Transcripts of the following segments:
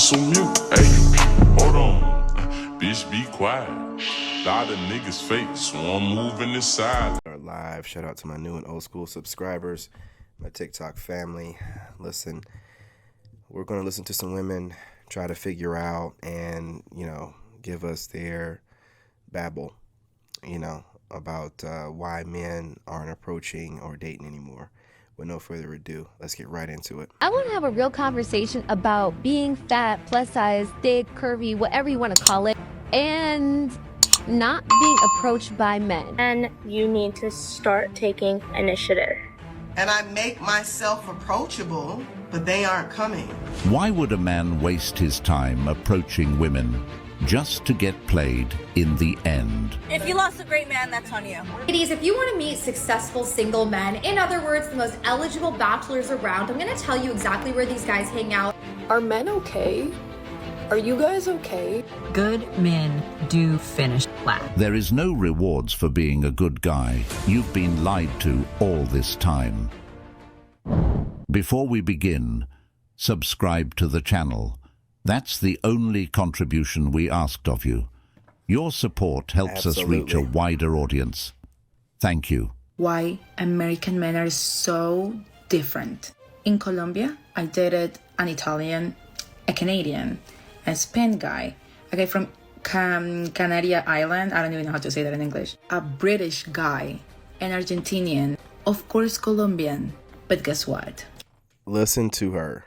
narcissist on mute. Hey, hold on. Bitch, be quiet. Lot of niggas fake, so I'm moving this side. Live. Shout out to my new and old school subscribers, my TikTok family. Listen, we're going to listen to some women try to figure out and, give us their babble, about why men aren't approaching or dating anymore. With no further ado, let's get right into it. I want to have a real conversation about being fat, plus size, thick, curvy, whatever you want to call it, and not being approached by men. And you need to start taking initiative. And I make myself approachable, but they aren't coming. Why would a man waste his time approaching women just to get played in the end? If you lost a great man, that's on you. Ladies, if you want to meet successful single men, in other words, the most eligible bachelors around, I'm going to tell you exactly where these guys hang out. Are men okay? Are you guys okay? Good men do finish flat. There is no rewards for being a good guy. You've been lied to all this time. Before we begin, subscribe to the channel. That's the only contribution we asked of you. Your support helps us reach a wider audience. Thank you. Why American men are so different. In Colombia, I dated an Italian, a Canadian, a Spain guy, a guy from Canary Island, I don't even know how to say that in English, a British guy, an Argentinian, of course Colombian, but guess what? Listen to her.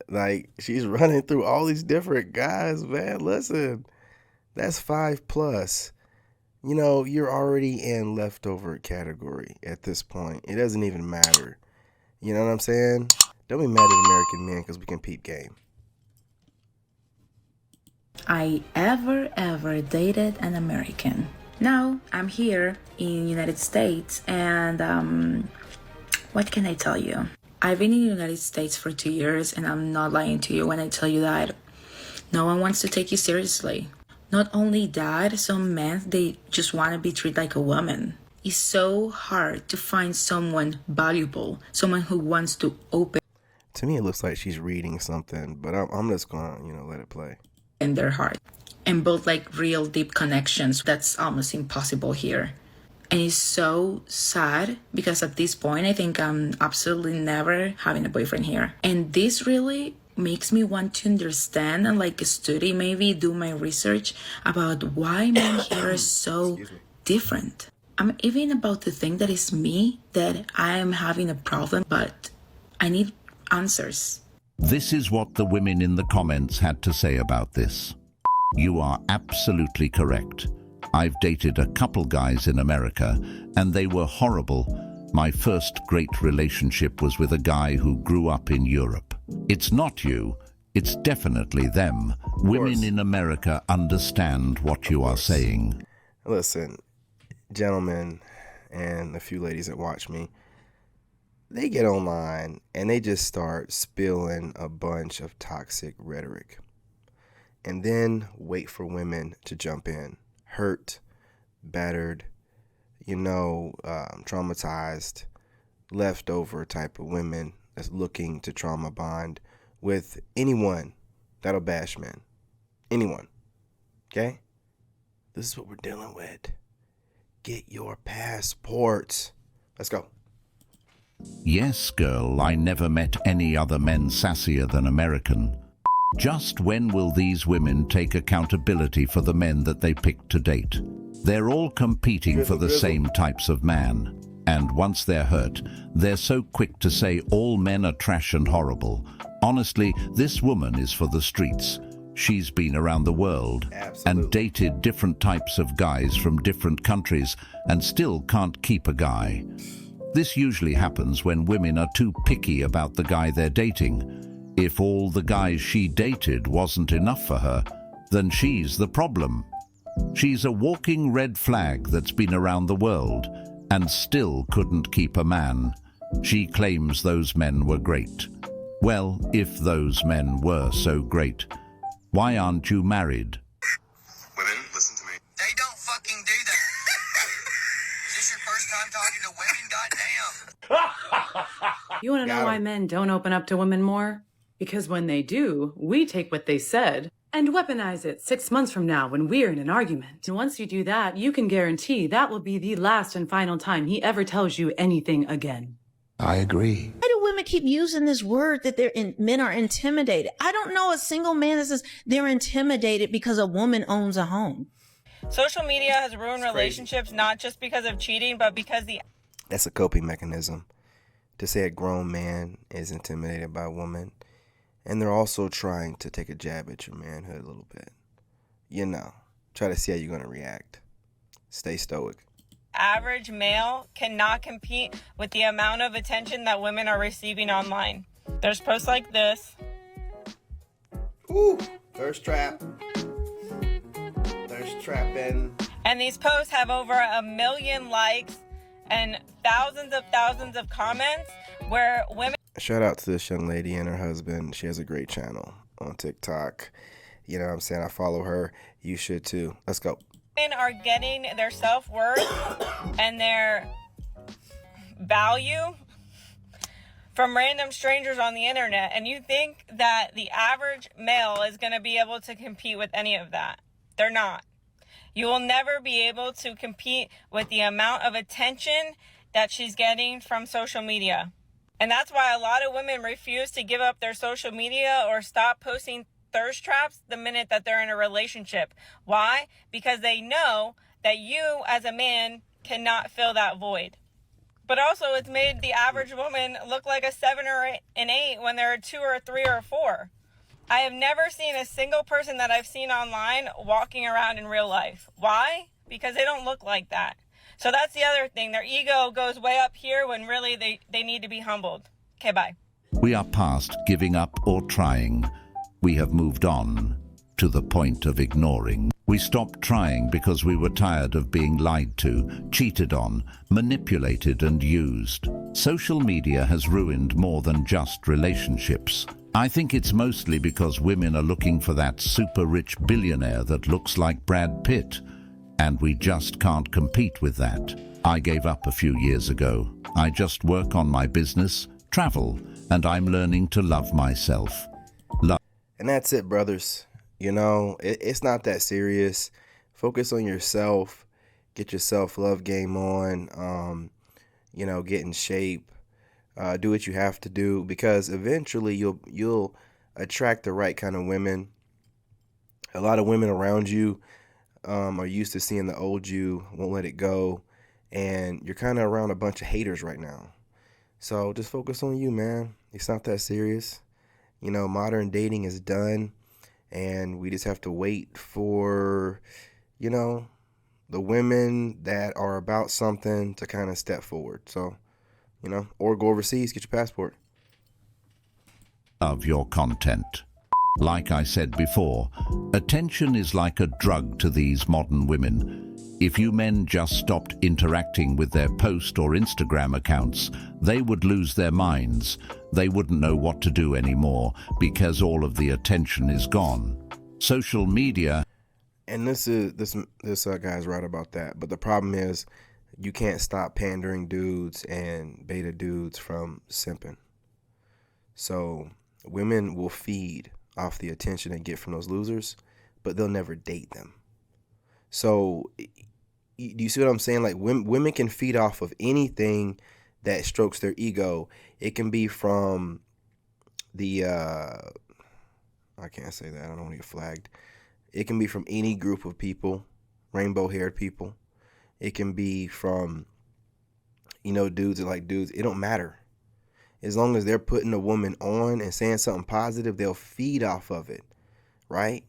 Like, she's running through all these different guys, man. Listen, that's 5+. You're already in leftover category at this point. It doesn't even matter. You know what I'm saying? Don't be mad at American men because we can peep game. I ever dated an American. Now I'm here in United States and what can I tell you? I've been in the United States for 2 years and I'm not lying to you when I tell you that no one wants to take you seriously. Not only that, some men, they just want to be treated like a woman. It's so hard to find someone valuable, someone who wants to open. To me, it looks like she's reading something, but I'm just going to, let it play. In their heart and build like real deep connections. That's almost impossible here. And it's so sad because at this point, I think I'm absolutely never having a boyfriend here. And this really makes me want to understand and like study, maybe do my research about why men here are so different. I'm even about to think that it's me, that I am having a problem, but I need answers. This is what the women in the comments had to say about this. You are absolutely correct. I've dated a couple guys in America, and they were horrible. My first great relationship was with a guy who grew up in Europe. It's not you, it's definitely them. Women in America understand what you are saying. Listen, gentlemen, and a few ladies that watch me, they get online and they just start spilling a bunch of toxic rhetoric and then wait for women to jump in. Hurt, battered, traumatized, leftover type of women that's looking to trauma bond with anyone that'll bash men. Anyone. Okay? This is what we're dealing with. Get your passports. Let's go. Yes, girl, I never met any other men sassier than American. Just when will these women take accountability for the men that they picked to date? They're all competing for the same types of man. And once they're hurt, they're so quick to say all men are trash and horrible. Honestly, this woman is for the streets. She's been around the world and dated different types of guys from different countries and still can't keep a guy. This usually happens when women are too picky about the guy they're dating. If all the guys she dated wasn't enough for her, then she's the problem. She's a walking red flag that's been around the world and still couldn't keep a man. She claims those men were great. Well, if those men were so great, why aren't you married? Women, listen to me. They don't fucking do that. Is this your first time talking to women? Goddamn. You want to know why men don't open up to women more? Because when they do, we take what they said and weaponize it 6 months from now when we're in an argument. And once you do that, you can guarantee that will be the last and final time he ever tells you anything again. I agree. Why do women keep using this word that men are intimidated? I don't know a single man that says they're intimidated because a woman owns a home. Social media has ruined relationships not just because of cheating, but because That's a coping mechanism. To say a grown man is intimidated by a woman. And they're also trying to take a jab at your manhood a little bit. You know, try to see how you're going to react. Stay stoic. average male cannot compete with the amount of attention that women are receiving online. There's posts like this. Ooh, thirst trap. Thirst trapping. And these posts have over 1 million likes and thousands of comments where women... Shout out to this young lady and her husband. She has a great channel on TikTok. You know what I'm saying? I follow her. You should too. Let's go. Women are getting their self-worth and their value from random strangers on the internet. And you think that the average male is going to be able to compete with any of that. They're not. You will never be able to compete with the amount of attention that she's getting from social media. And that's why a lot of women refuse to give up their social media or stop posting thirst traps the minute that they're in a relationship. Why? Because they know that you as a man cannot fill that void. But also it's made the average woman look like a 7 or an 8 when they're a 2 or a 3 or a 4. I have never seen a single person that I've seen online walking around in real life. Why? Because they don't look like that. So that's the other thing. Their ego goes way up here when really they need to be humbled. Okay, bye. We are past giving up or trying. We have moved on to the point of ignoring. We stopped trying because we were tired of being lied to, cheated on, manipulated and used. Social media has ruined more than just relationships. I think it's mostly because women are looking for that super rich billionaire that looks like Brad Pitt, and we just can't compete with that. I gave up a few years ago. I just work on my business, travel, and I'm learning to love myself. And that's it, brothers. You know, it's not that serious. Focus on yourself. Get your self-love game on. You know, get in shape. Do what you have to do, because eventually you'll attract the right kind of women. A lot of women around you are used to seeing the old you, won't let it go, and you're kind of around a bunch of haters right now. So just focus on you, man. It's not that serious. You know, modern dating is done, and we just have to wait for, you know, the women that are about something to kind of step forward. So, you know, or go overseas, get your passport. Of your content. Like I said before, attention is like a drug to these modern women. If you men just stopped interacting with their post or Instagram accounts, they would lose their minds. They wouldn't know what to do anymore because all of the attention is gone. Social media. And this guy's right about that. But the problem is, you can't stop pandering dudes and beta dudes from simping. So women will feed off the attention they get from those losers, but they'll never date them. So do you see what I'm saying? Like women can feed off of anything that strokes their ego. It can be from the, I can't say that, I don't want to get flagged. It can be from any group of people, rainbow-haired people. It can be from, you know, dudes that like dudes. It don't matter. As long as they're putting a woman on and saying something positive, they'll feed off of it, right?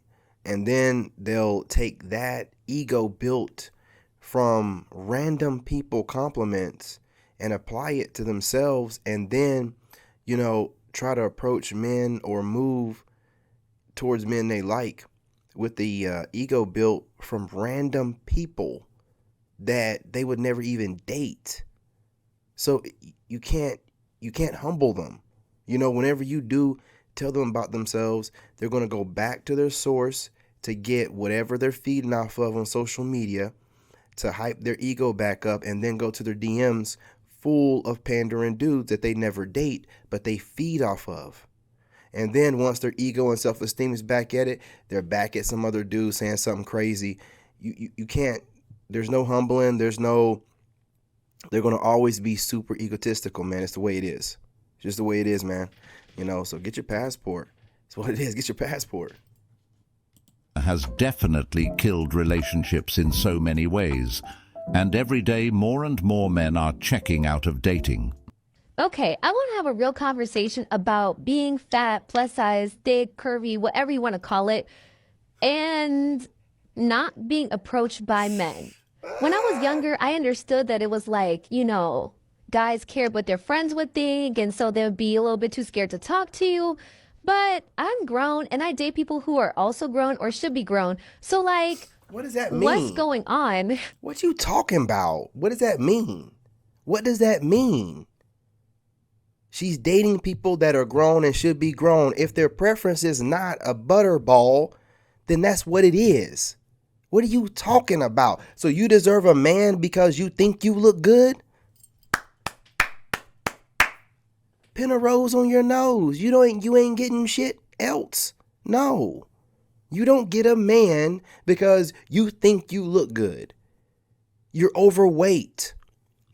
And then they'll take that ego built from random people compliments and apply it to themselves, and then, you know, try to approach men or move towards men they like with the ego built from random people that they would never even date. So you can't humble them. You know, whenever you do tell them about themselves, they're going to go back to their source to get whatever they're feeding off of on social media to hype their ego back up, and then go to their DMs full of pandering dudes that they never date, but they feed off of. And then once their ego and self-esteem is back at it, they're back at some other dude saying something crazy. You can't, there's no humbling. They're going to always be super egotistical, man. It's the way it is. It's just the way it is, man. You know, so get your passport. That's what it is. Get your passport. Has definitely killed relationships in so many ways. And every day more and more men are checking out of dating. Okay, I want to have a real conversation about being fat, plus size, thick, curvy, whatever you want to call it, and not being approached by men. When I was younger, I understood that it was like, you know, guys cared what their friends would think, and so they would be a little bit too scared to talk to you. But I'm grown, and I date people who are also grown or should be grown. So, like, what does that mean? What's going on? What you talking about? What does that mean? What does that mean? She's dating people that are grown and should be grown. If their preference is not a butterball, then that's what it is. What are you talking about? So you deserve a man because you think you look good? Pin a rose on your nose. You ain't getting shit else. No. You don't get a man because you think you look good. You're overweight.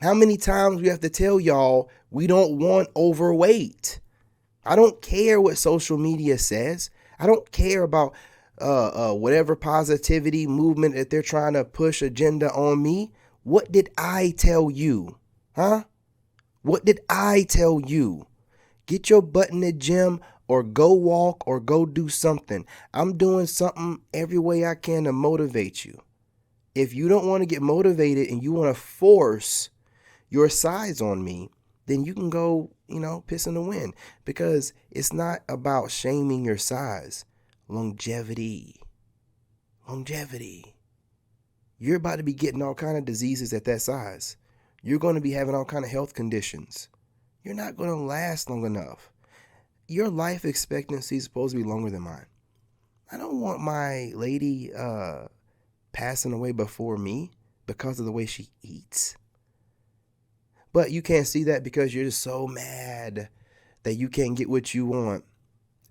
How many times we have to tell y'all we don't want overweight? I don't care what social media says. I don't care about whatever positivity movement that they're trying to push agenda on me. What did I tell you? Huh? What did I tell you? Get your butt in the gym or go walk or go do something. I'm doing something every way I can to motivate you. If you don't want to get motivated and you want to force your size on me, then you can go, piss in the wind, because it's not about shaming your size. Longevity. You're about to be getting all kind of diseases at that size. You're going to be having all kind of health conditions. You're not going to last long enough. Your life expectancy is supposed to be longer than mine. I don't want my lady passing away before me because of the way she eats. But you can't see that because you're just so mad that you can't get what you want,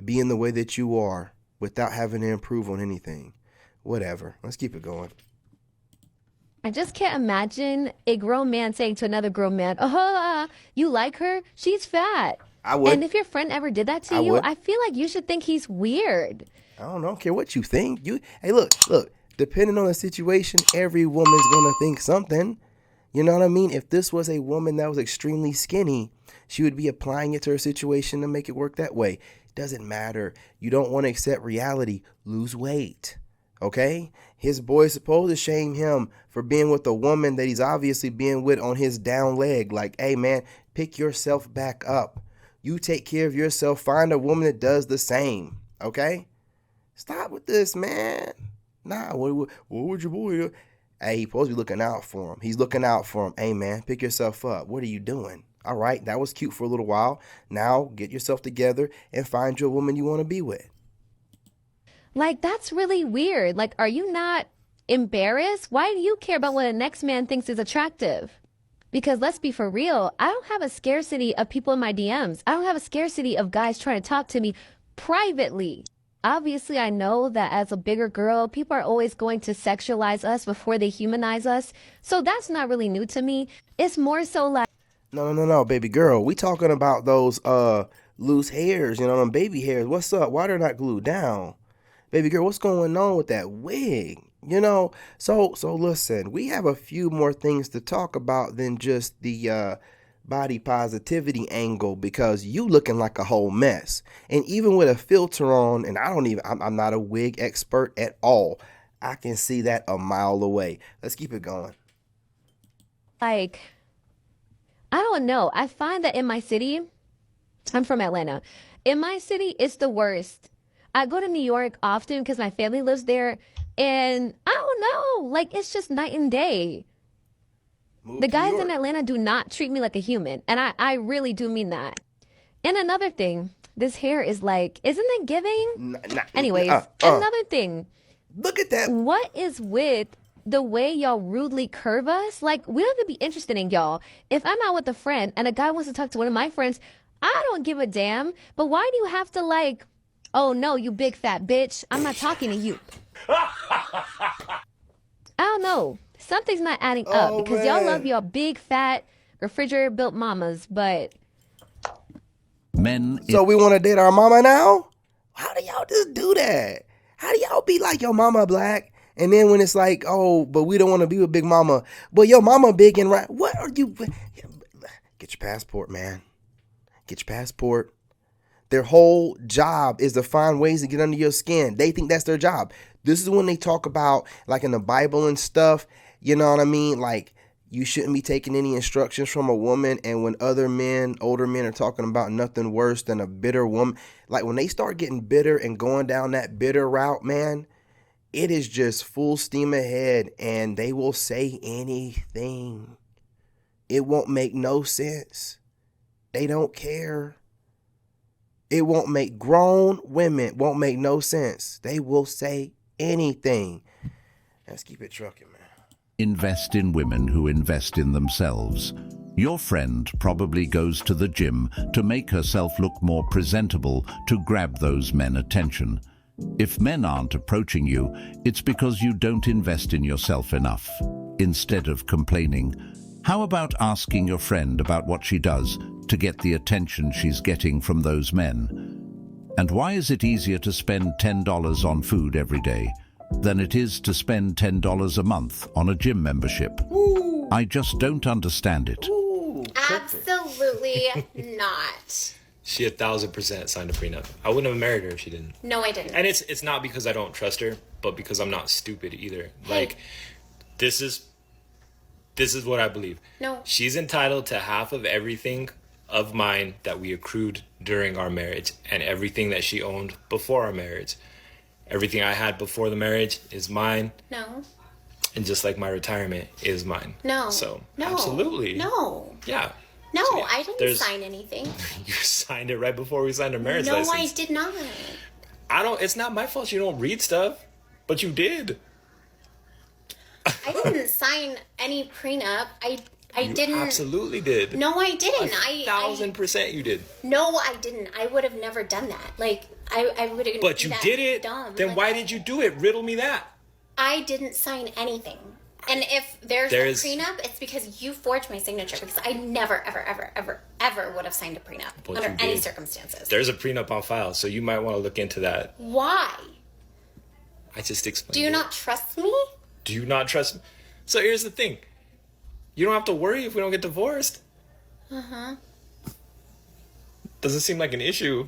being the way that you are, without having to improve on anything. Whatever. Let's keep it going. I just can't imagine a grown man saying to another grown man, you like her? She's fat. I would. And if your friend ever did that to you, I feel like you should think he's weird. I don't care what you think. Hey, look. Depending on the situation, every woman's going to think something. You know what I mean? If this was a woman that was extremely skinny, she would be applying it to her situation to make it work that way. Doesn't matter. You don't want to accept reality. Lose weight. Okay? His boy's supposed to shame him for being with a woman that he's obviously being with on his down leg. Like, hey, man, pick yourself back up. You take care of yourself. Find a woman that does the same. Okay? Stop with this, man. Nah, what would your boy do? Hey, he's supposed to be looking out for him. He's looking out for him. Hey, man, pick yourself up. What are you doing? All right, that was cute for a little while. Now get yourself together and find you a woman you want to be with. Like, that's really weird. Like, are you not embarrassed? Why do you care about what the next man thinks is attractive? Because let's be for real, I don't have a scarcity of people in my DMs. I don't have a scarcity of guys trying to talk to me privately. Obviously, I know that as a bigger girl, people are always going to sexualize us before they humanize us. So that's not really new to me. It's more so like... No, baby girl. We talking about those loose hairs, them baby hairs. What's up? Why they're not glued down? Baby girl, what's going on with that wig? So listen, we have a few more things to talk about than just the body positivity angle, because you looking like a whole mess. And even with a filter on, and I'm not a wig expert at all. I can see that a mile away. Let's keep it going. Like, I don't know. I find that in my city, I'm from Atlanta. In my city, it's the worst. I go to New York often because my family lives there. And I don't know, like, it's just night and day. The guys in Atlanta do not treat me like a human. And I really do mean that. And another thing, this hair is like, isn't it giving? Anyways, another thing. Look at that. What is with the way y'all rudely curve us? Like, we don't even be interested in y'all. If I'm out with a friend and a guy wants to talk to one of my friends, I don't give a damn. But why do you have to like, oh no, you big fat bitch. I'm not talking to you. I don't know. Something's not adding up because y'all love your big fat refrigerator built mamas, but Men. So we want to date our mama now? How do y'all just do that? How do y'all be like your mama black? And then when it's like, oh, but we don't want to be with big mama. But your mama big and right. What are you? Get your passport, man. Get your passport. Their whole job is to find ways to get under your skin. They think that's their job. This is when they talk about, like in the Bible and stuff, you know what I mean? Like, you shouldn't be taking any instructions from a woman. And when other men, older men, are talking about nothing worse than a bitter woman, like when they start getting bitter and going down that bitter route, man, it is just full steam ahead, and they will say anything. It won't make no sense. They don't care. It won't make grown women, won't make no sense. They will say anything. Let's keep it trucking, man. Invest in women who invest in themselves. Your friend probably goes to the gym to make herself look more presentable to grab those men attention. If men aren't approaching you, it's because you don't invest in yourself enough. Instead of complaining, how about asking your friend about what she does to get the attention she's getting from those men? And why is it easier to spend $10 on food every day than it is to spend $10 a month on a gym membership? Ooh. I just don't understand it. Ooh, Absolutely not. She 1,000% signed a prenup. I wouldn't have married her if she didn't. No, I didn't. And it's not because I don't trust her, but because I'm not stupid either. Hey. Like, this is what I believe. No. She's entitled to half of everything of mine that we accrued during our marriage, and everything that she owned before our marriage. Everything I had before the marriage is mine. No. And just like my retirement is mine. No. So, no. absolutely. No. Yeah. No, So, yeah, I didn't sign anything. You signed it right before we signed our marriage No, license. I did not. It's not my fault you don't read stuff, but you did. I didn't sign any prenup. I didn't. Absolutely did. No, I didn't. 1,000% you did. No, I didn't. I would have never done that. Like, I would have. But you did it. Dumb. Then like, why did you do it? Riddle me that. I didn't sign anything. And if there's a prenup, it's because you forged my signature. Because I never, ever, ever, ever, ever would have signed a prenup under any circumstances. There's a prenup on file, so you might want to look into that. Why? I just explained. Do you not trust me? Do you not trust me? So here's the thing. You don't have to worry if we don't get divorced. Uh-huh. Doesn't seem like an issue.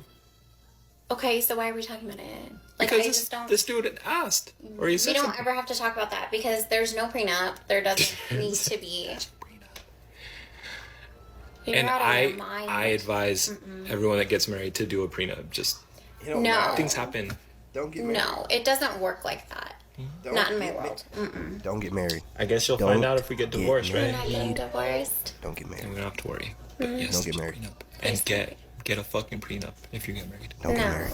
Okay, so why are we talking about it? Like, Because I just don't. this dude asked. Or he said We don't something. ever have to talk about that because there's no prenup. There doesn't need to be. You're And out of your mind. I advise everyone that gets married to do a prenup. Just, No. things happen. Don't get married. No, it doesn't work like that. Not in my world. Don't get married. I guess you'll Don't find out if we get divorced, We're right? not getting divorced. Don't get married. And we don't have to worry. But yes, Don't get married. And get a fucking prenup if you get married. Don't get married.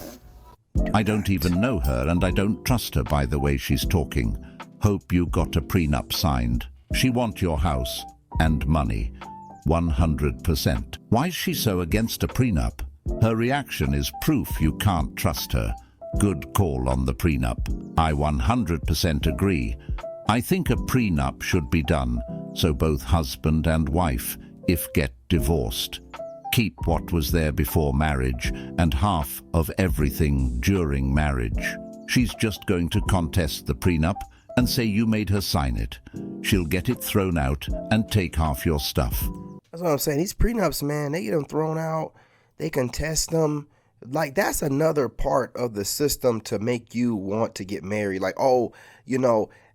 I don't even know her, and I don't trust her by the way she's talking. Hope you got a prenup signed. She want your house and money. 100%. Why's she so against a prenup? Her reaction is proof you can't trust her. Good call on the prenup. I 100% agree. I think a prenup should be done, so both husband and wife, if get divorced, keep what was there before marriage and half of everything during marriage. She's just going to contest the prenup and say you made her sign it. She'll get it thrown out and take half your stuff. That's what I'm saying. These prenups, man, they get them thrown out. They contest them. Like, that's another part of the system to make you want to get married. Like, oh,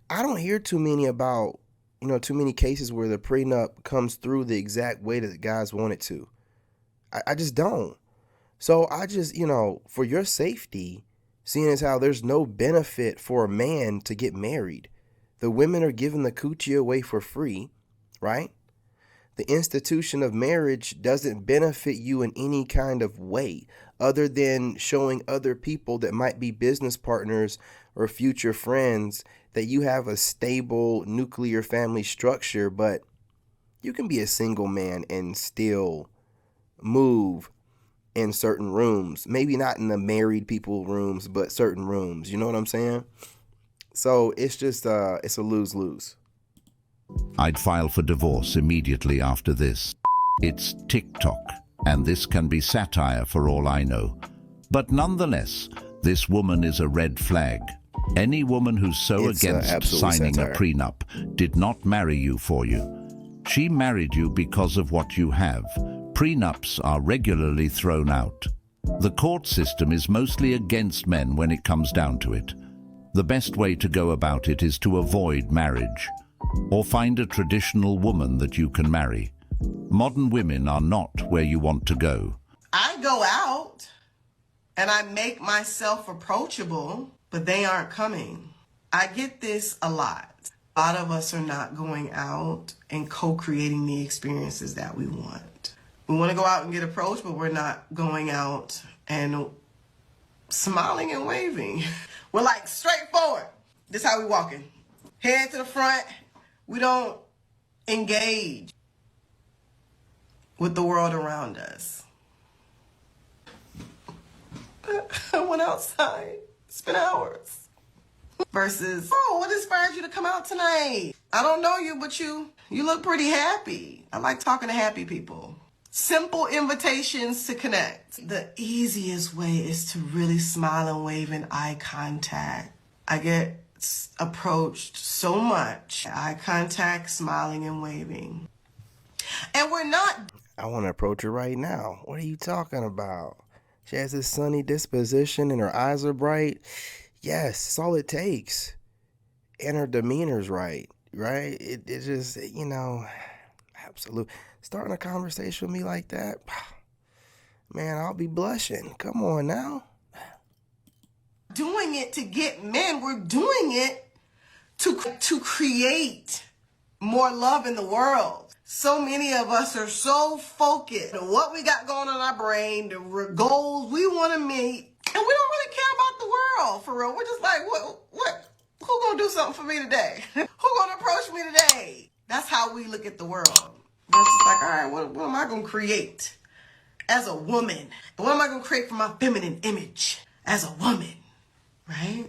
I don't hear too many about, too many cases where the prenup comes through the exact way that the guys want it to. I just don't. So I just, for your safety, seeing as how there's no benefit for a man to get married. The women are giving the coochie away for free, right? The institution of marriage doesn't benefit you in any kind of way other than showing other people that might be business partners or future friends that you have a stable nuclear family structure, but you can be a single man and still move in certain rooms. Maybe not in the married people rooms, but certain rooms. You know what I'm saying? So it's just, it's a lose-lose. I'd file for divorce immediately after this. It's TikTok, and this can be satire for all I know. But nonetheless, this woman is a red flag. Any woman who's so against signing a prenup did not marry you for you. She married you because of what you have. Prenups are regularly thrown out. The court system is mostly against men when it comes down to it. The best way to go about it is to avoid marriage, or find a traditional woman that you can marry. Modern women are not where you want to go. I go out and I make myself approachable, but they aren't coming. I get this a lot. A lot of us are not going out and co-creating the experiences that we want. We want to go out and get approached, but we're not going out and smiling and waving. We're like straightforward. This is how we walking. Head to the front. We don't engage with the world around us. I went outside, spent hours. Versus, oh, what inspired you to come out tonight? I don't know you, but you look pretty happy. I like talking to happy people. Simple invitations to connect. The easiest way is to really smile and wave in eye contact. I get approached so much. Eye contact, smiling and waving. And we're not. I want to approach her right now. What are you talking about? She has this sunny disposition and her eyes are bright. Yes, that's all it takes. And her demeanor's right? It just, you know, absolute. Starting a conversation with me like that, man, I'll be blushing. Come on now. Doing it to get men. We're doing it to create more love in the world. So many of us are so focused on what we got going on in our brain, the goals we want to meet. And we don't really care about the world, for real. We're just like, what? Who gonna do something for me today? Who gonna approach me today? That's how we look at the world. Versus like, all right, what am I gonna create as a woman? What am I gonna create for my feminine image as a woman, right?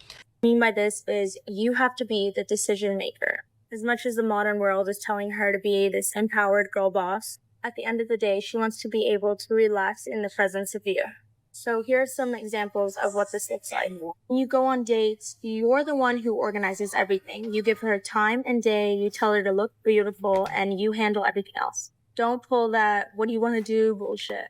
What I mean by this is you have to be the decision maker. As much as the modern world is telling her to be this empowered girl boss, at the end of the day, she wants to be able to relax in the presence of you. So here are some examples of what this looks like. When you go on dates, you're the one who organizes everything. You give her time and day, you tell her to look beautiful, and you handle everything else. Don't pull that, what do you want to do bullshit.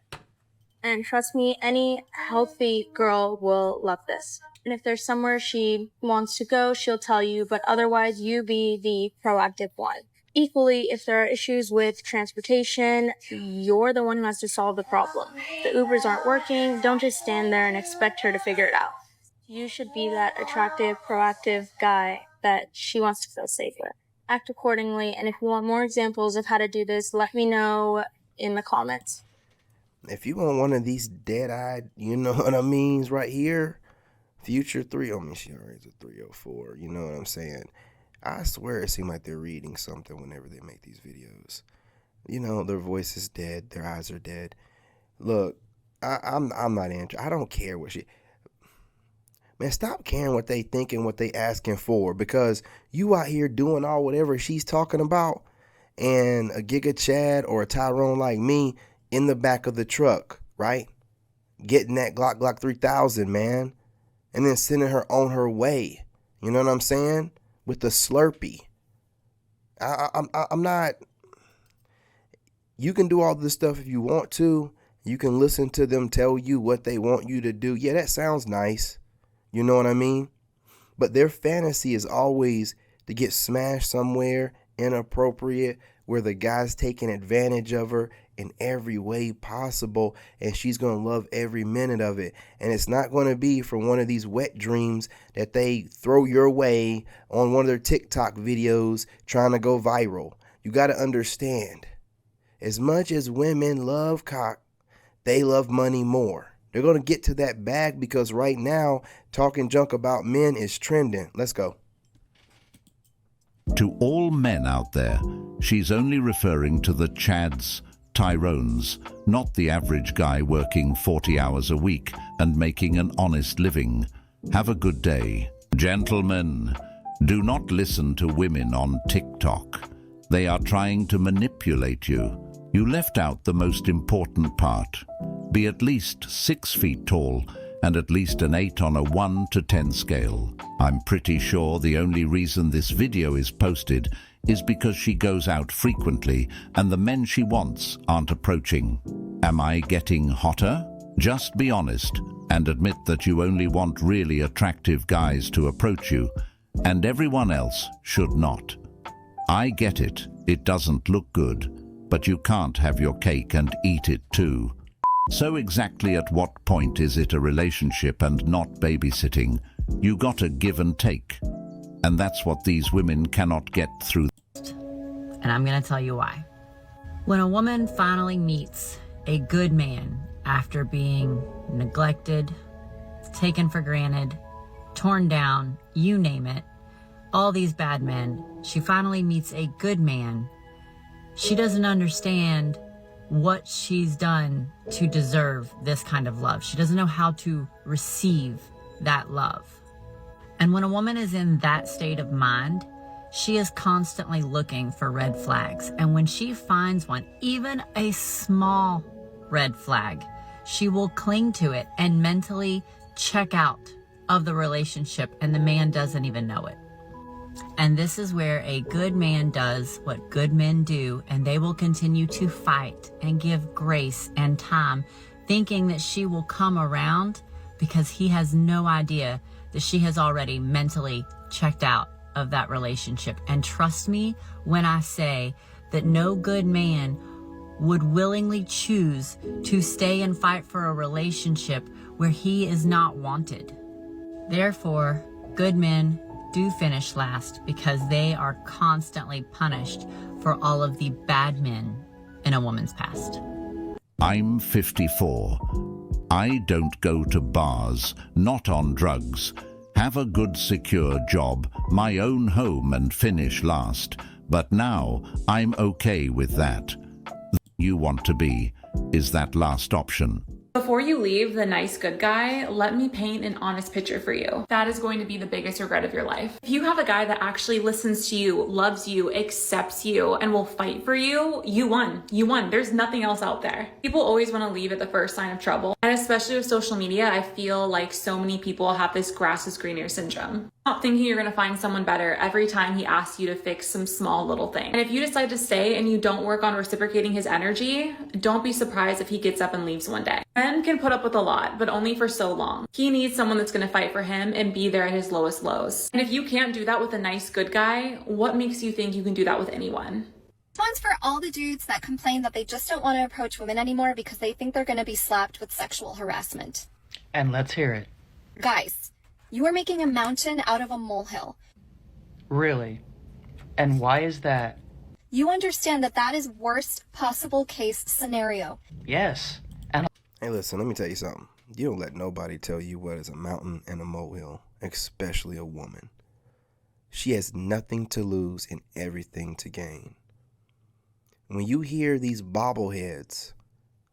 And trust me, any healthy girl will love this. And if there's somewhere she wants to go, she'll tell you, but otherwise you be the proactive one. Equally, if there are issues with transportation, you're the one who has to solve the problem. The Ubers aren't working, don't just stand there and expect her to figure it out. You should be that attractive, proactive guy that she wants to feel safe with. Act accordingly, and if you want more examples of how to do this, let me know in the comments. If you want one of these dead-eyed, you know what I mean, right here, future 3, I mean, she already is a 304, you know what I'm saying? I swear it seems like they're reading something whenever they make these videos. You know, their voice is dead. Their eyes are dead. Look, I'm not interested. I don't care what she... Man, stop caring what they think and what they asking for, because you out here doing all whatever she's talking about, and a Giga Chad or a Tyrone like me in the back of the truck, right? Getting that Glock 3000, man, and then sending her on her way. You know what I'm saying? With the Slurpee. I'm not... You can do all this stuff if you want to. You can listen to them tell you what they want you to do. Yeah, that sounds nice. You know what I mean? But their fantasy is always to get smashed somewhere inappropriate, where the guy's taking advantage of her in every way possible, and she's going to love every minute of it. And it's not going to be from one of these wet dreams that they throw your way on one of their TikTok videos trying to go viral. You got to understand, as much as women love cock, they love money more. They're going to get to that bag, because right now talking junk about men is trending. Let's go. To all men out there, she's only referring to the Chads, Tyrones, not the average guy working 40 hours a week and making an honest living. Have a good day. Gentlemen, do not listen to women on TikTok. They are trying to manipulate you. You left out the most important part. Be at least 6 feet tall and at least an 8 on a 1 to 10 scale. I'm pretty sure the only reason this video is posted is because she goes out frequently and the men she wants aren't approaching. Am I getting hotter? Just be honest and admit that you only want really attractive guys to approach you, and everyone else should not. I get it, it doesn't look good, but you can't have your cake and eat it too. So exactly at what point is it a relationship and not babysitting? You gotta give and take. And that's what these women cannot get through. And I'm gonna tell you why. When a woman finally meets a good man after being neglected, taken for granted, torn down, you name it, all these bad men, she finally meets a good man. She doesn't understand what she's done to deserve this kind of love. She doesn't know how to receive that love. And when a woman is in that state of mind, she is constantly looking for red flags. And when she finds one, even a small red flag, she will cling to it and mentally check out of the relationship, and the man doesn't even know it. And this is where a good man does what good men do, and they will continue to fight and give grace and time, thinking that she will come around, because he has no idea that she has already mentally checked out of that relationship. And trust me when I say that no good man would willingly choose to stay and fight for a relationship where he is not wanted. Therefore, good men do finish last because they are constantly punished for all of the bad men in a woman's past. I'm 54. I don't go to bars, not on drugs. Have a good secure job, my own home, and finish last. But now I'm okay with that. You want to be is that last option. Before you leave the nice good guy, let me paint an honest picture for you. That is going to be the biggest regret of your life. If you have a guy that actually listens to you, loves you, accepts you, and will fight for you, you won. You won. There's nothing else out there. People always want to leave at the first sign of trouble. And especially with social media, I feel like so many people have this grass is greener syndrome. Not thinking you're going to find someone better every time he asks you to fix some small little thing. And if you decide to stay and you don't work on reciprocating his energy, don't be surprised if he gets up and leaves one day. Men can put up with a lot, but only for so long. He needs someone that's going to fight for him and be there at his lowest lows. And if you can't do that with a nice good guy, what makes you think you can do that with anyone? This one's for all the dudes that complain that they just don't want to approach women anymore because they think they're going to be slapped with sexual harassment. And let's hear it. Guys, you are making a mountain out of a molehill. Really? And why is that? You understand that that is worst possible case scenario. Yes. And hey, listen, let me tell you something. You don't let nobody tell you what is a mountain and a molehill, especially a woman. She has nothing to lose and everything to gain. When you hear these bobbleheads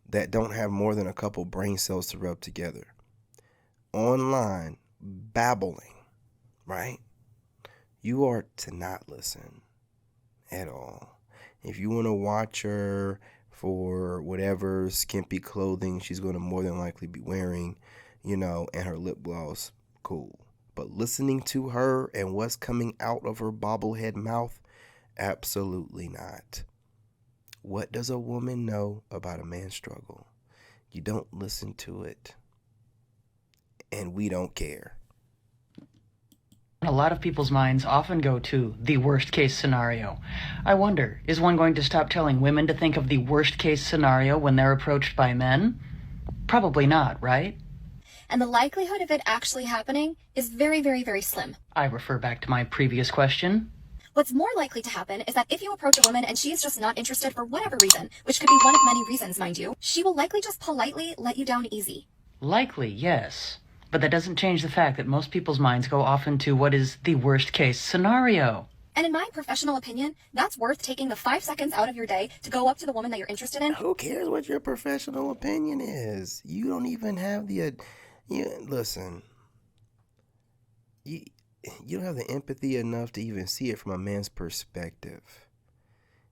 that don't have more than a couple brain cells to rub together, online, babbling, right? You are to not listen at all. If you want to watch her for whatever skimpy clothing she's going to more than likely be wearing, and her lip gloss, cool. But listening to her and what's coming out of her bobblehead mouth, absolutely not. What does a woman know about a man's struggle? You don't listen to it. And we don't care. a lot of people's minds often go to the worst case scenario. I wonder, is one going to stop telling women to think of the worst case scenario when they're approached by men? Probably not, right? And the likelihood of it actually happening is very, very, very slim. I refer back to my previous question. What's more likely to happen is that if you approach a woman and she is just not interested for whatever reason, which could be one of many reasons, mind you, she will likely just politely let you down easy. Likely, yes. But that doesn't change the fact that most people's minds go off into what is the worst case scenario. And in my professional opinion, that's worth taking the 5 seconds out of your day to go up to the woman that you're interested in. Who cares what your professional opinion is? You don't even have listen. You don't have the empathy enough to even see it from a man's perspective.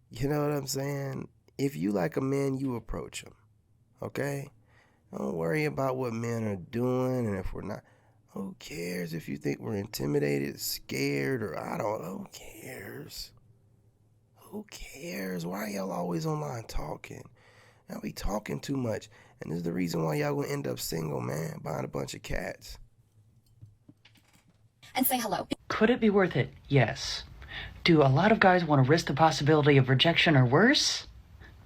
You know what I'm saying? If you like a man, you approach him. Okay? Don't worry about what men are doing, and if we're not. Who cares if you think we're intimidated, scared, or who cares? Who cares? Why are y'all always online talking? Y'all be talking too much. And this is the reason why y'all gonna end up single, man, buying a bunch of cats. And say hello. Could it be worth it? Yes. Do a lot of guys want to risk the possibility of rejection or worse?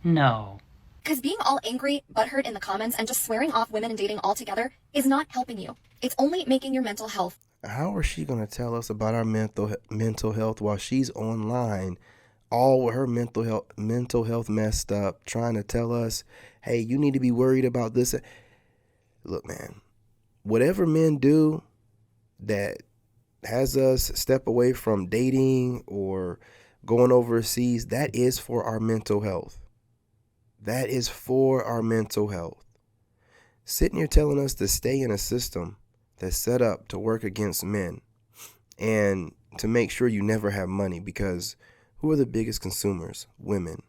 No. Because being all angry, butthurt in the comments, and just swearing off women and dating altogether is not helping you. It's only making your mental health. How is she going to tell us about our mental health while she's online, all with her mental health messed up, trying to tell us, hey, you need to be worried about this? Look, man, whatever men do that has us step away from dating or going overseas, that is for our mental health. That is for our mental health. Sitting here telling us to stay in a system that's set up to work against men and to make sure you never have money, because who are the biggest consumers? Women.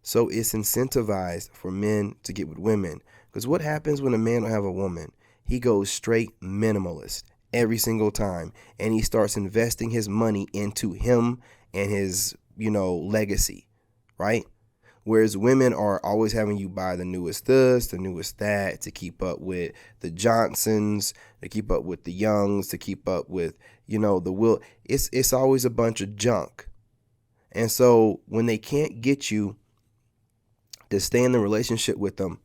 So it's incentivized for men to get with women, because what happens when a man don't have a woman? He goes straight minimalist every single time, and he starts investing his money into him and his, legacy, right? Whereas women are always having you buy the newest this, the newest that, to keep up with the Johnsons, to keep up with the Youngs, to keep up with, the Will. It's always a bunch of junk. And so when they can't get you to stay in the relationship with them,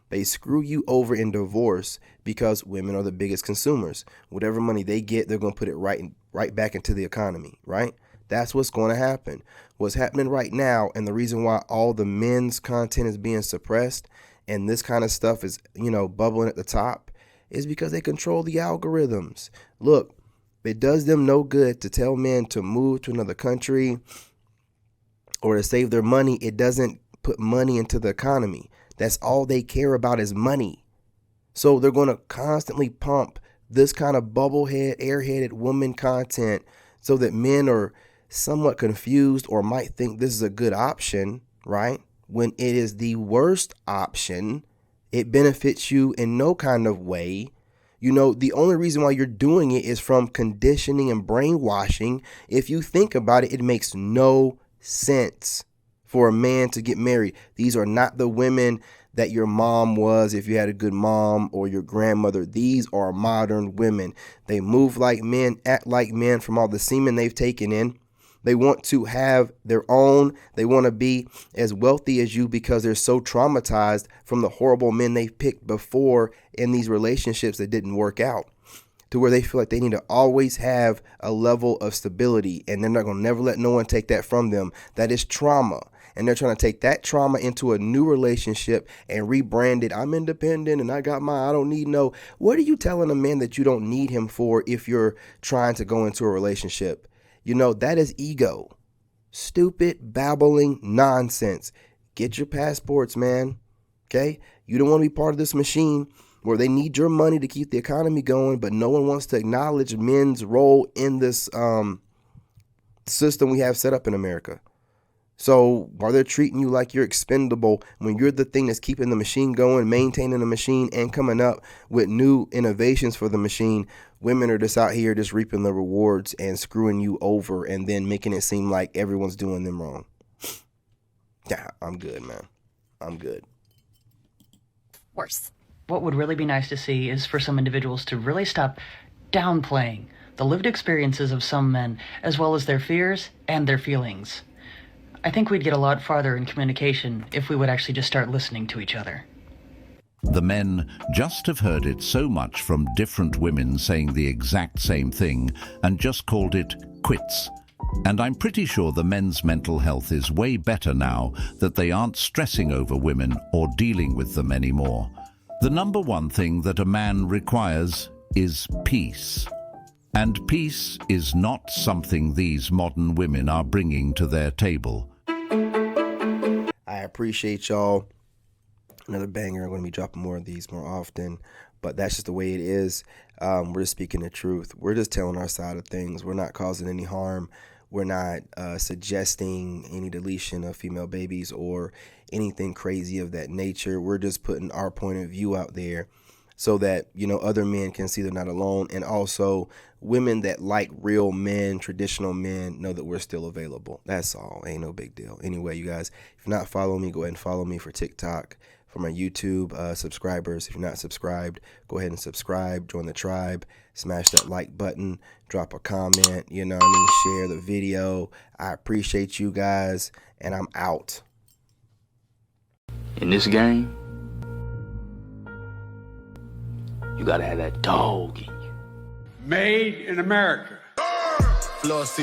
they screw you over in divorce, because women are the biggest consumers. Whatever money they get, they're going to put it right back into the economy, right? That's what's going to happen. What's happening right now, and the reason why all the men's content is being suppressed and this kind of stuff is, bubbling at the top, is because they control the algorithms. Look, it does them no good to tell men to move to another country or to save their money. It doesn't put money into the economy. That's all they care about is money. So they're going to constantly pump this kind of bubblehead, airheaded woman content so that men are somewhat confused or might think this is a good option, right? When it is the worst option. It benefits you in no kind of way. The only reason why you're doing it is from conditioning and brainwashing. If you think about it, it makes no sense for a man to get married. These are not the women that your mom was, if you had a good mom, or your grandmother. These are modern women. They move like men, act like men from all the semen they've taken in. They want to have their own. They want to be as wealthy as you because they're so traumatized from the horrible men they've picked before in these relationships that didn't work out, to where they feel like they need to always have a level of stability, and they're not going to never let no one take that from them. That is trauma. And they're trying to take that trauma into a new relationship and rebrand it. I'm independent and I got I don't need no. What are you telling a man that you don't need him for if you're trying to go into a relationship? That is ego. Stupid, babbling nonsense. Get your passports, man. Okay? You don't want to be part of this machine where they need your money to keep the economy going, but no one wants to acknowledge men's role in this system we have set up in America. So while they're treating you like you're expendable, when you're the thing that's keeping the machine going, maintaining the machine, and coming up with new innovations for the machine, women are just out here just reaping the rewards and screwing you over and then making it seem like everyone's doing them wrong. Yeah, I'm good, man. I'm good. Worse. What would really be nice to see is for some individuals to really stop downplaying the lived experiences of some men, as well as their fears and their feelings. I think we'd get a lot farther in communication if we would actually just start listening to each other. The men just have heard it so much from different women saying the exact same thing and just called it quits. And I'm pretty sure the men's mental health is way better now that they aren't stressing over women or dealing with them anymore. The number one thing that a man requires is peace. And peace is not something these modern women are bringing to their table. I appreciate y'all. Another banger. I'm going to be dropping more of these more often, but that's just the way it is. We're just speaking the truth. We're just telling our side of things. We're not causing any harm. We're not suggesting any deletion of female babies or anything crazy of that nature. We're just putting our point of view out there so that, you know, other men can see they're not alone. And also women that like real men, traditional men, know that we're still available. That's all. Ain't no big deal. Anyway, you guys, if you're not following me, go ahead and follow me for TikTok. For my YouTube subscribers, if you're not subscribed, go ahead and subscribe, join the tribe, smash that like button, drop a comment, you know what I mean, share the video. I appreciate you guys, and I'm out. In this game, you gotta have that dog in you. Made in America. Floor seats.